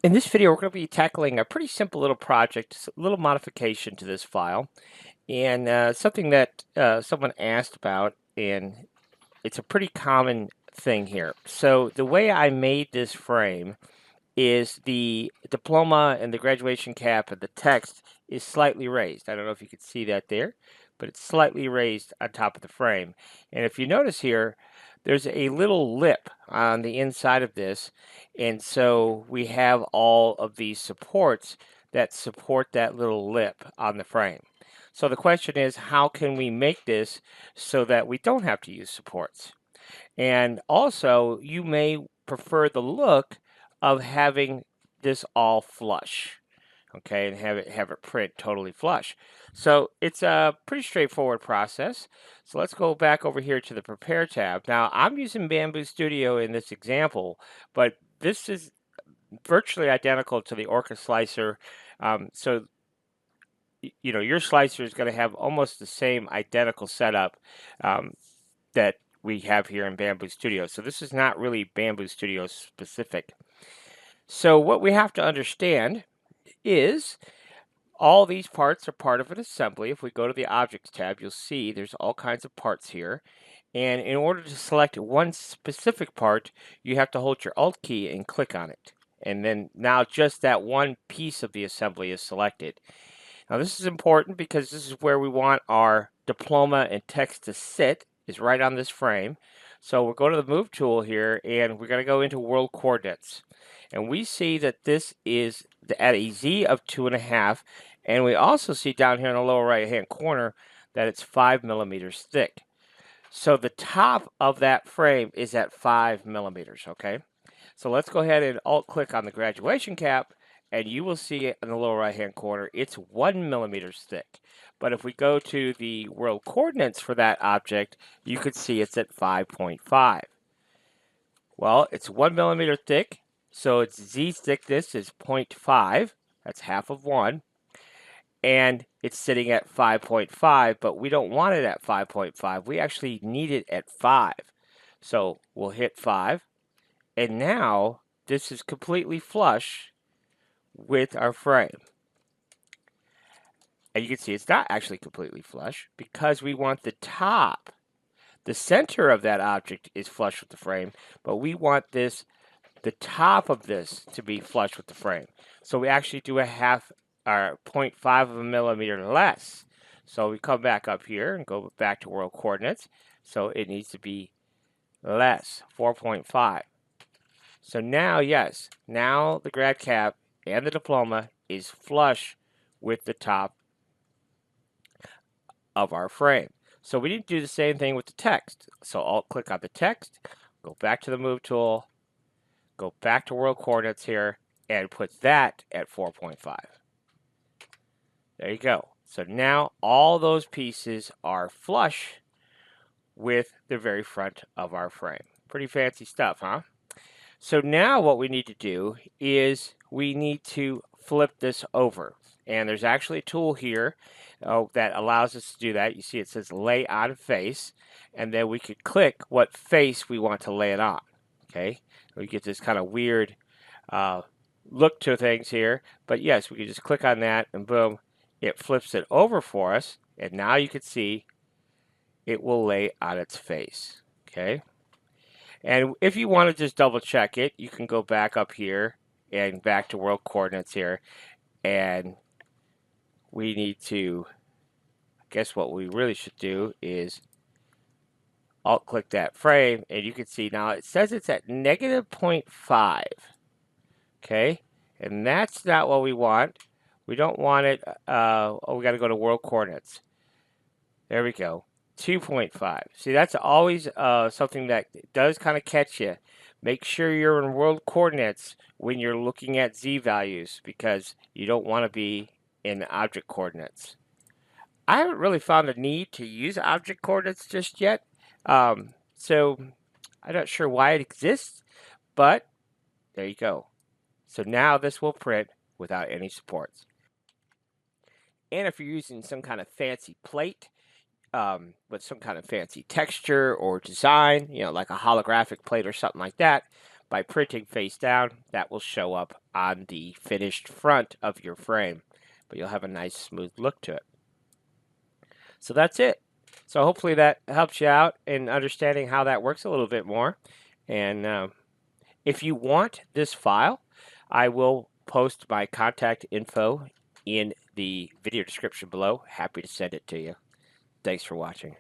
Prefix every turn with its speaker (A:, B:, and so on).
A: In this video, we're going to be tackling a pretty simple little project, just a little modification to this file, and something that someone asked about, and it's a pretty common thing here. So the way I made this frame is the diploma and the graduation cap and the text is slightly raised. I don't know if you can see that there, but it's slightly raised on top of the frame. And if you notice here, there's a little lip on the inside of this, and so we have all of these supports that support that little lip on the frame. So the question is, how can we make this so that we don't have to use supports? And also, you may prefer the look of having this all flush, okay, and have it print totally flush. So it's a pretty straightforward process. So let's go back over here to the Prepare tab. Now, I'm using Bamboo Studio in this example, but this is virtually identical to the Orca slicer. So you know, your slicer is going to have almost the same identical setup that we have here in Bamboo Studio. So this is not really Bamboo Studio specific. So what we have to understand is all these parts are part of an assembly. If we go to the Objects tab, you'll see there's all kinds of parts here. And in order to select one specific part, you have to hold your Alt key and click on it. And then now just that one piece of the assembly is selected. Now this is important because this is where we want our diploma and text to sit, is right on this frame. So we'll go to the Move tool here, and we're going to go into World Coordinates. And we see that this is at a Z of 2.5, and we also see down here in the lower right-hand corner that it's 5 millimeters thick. So the top of that frame is at 5 millimeters, okay? So let's go ahead and Alt-click on the graduation cap, and you will see it in the lower right-hand corner, it's 1 millimeters thick. But if we go to the world coordinates for that object, you could see it's at 5.5. Well, it's 1 millimeter thick, so its Z thickness is 0.5. That's half of 1. And it's sitting at 5.5, but we don't want it at 5.5. We actually need it at 5. So we'll hit 5. And now this is completely flush with our frame. And you can see it's not actually completely flush because we want the top, the center of that object is flush with the frame, but we want the top of this to be flush with the frame. So we actually do a half or 0.5 of a millimeter less. So we come back up here and go back to world coordinates. So it needs to be less, 4.5. So now, yes, now the grad cap and the diploma is flush with the top of our frame. So we need to do the same thing with the text. So I'll click on the text, go back to the Move tool, go back to world coordinates here, and put that at 4.5. There you go. So now all those pieces are flush with the very front of our frame. Pretty fancy stuff, huh? So now what we need to do is we need to flip this over. And there's actually a tool here that allows us to do that. You see it says lay on face, and then we could click what face we want to lay it on. Okay, we get this kind of weird look to things here, but yes, we can just click on that and boom, it flips it over for us, and now you can see it will lay on its face. Okay, and if you want to just double check it, you can go back up here and back to world coordinates here, and we need to, I guess what we really should do is Alt click that frame, and you can see now it says it's at negative 0.5. Okay, and that's not what we want. We don't want it, oh, we got to go to world coordinates. There we go, 2.5. See, that's always something that does kind of catch you. Make sure you're in world coordinates when you're looking at Z values because you don't want to be in object coordinates. I haven't really found a need to use object coordinates just yet, so I'm not sure why it exists, but there you go. So now this will print without any supports. And if you're using some kind of fancy plate with some kind of fancy texture or design, you know, like a holographic plate or something like that, by printing face down, that will show up on the finished front of your frame, but you'll have a nice smooth look to it. So that's it. So hopefully that helps you out in understanding how that works a little bit more. And if you want this file, I will post my contact info in the video description below. Happy to send it to you. Thanks for watching.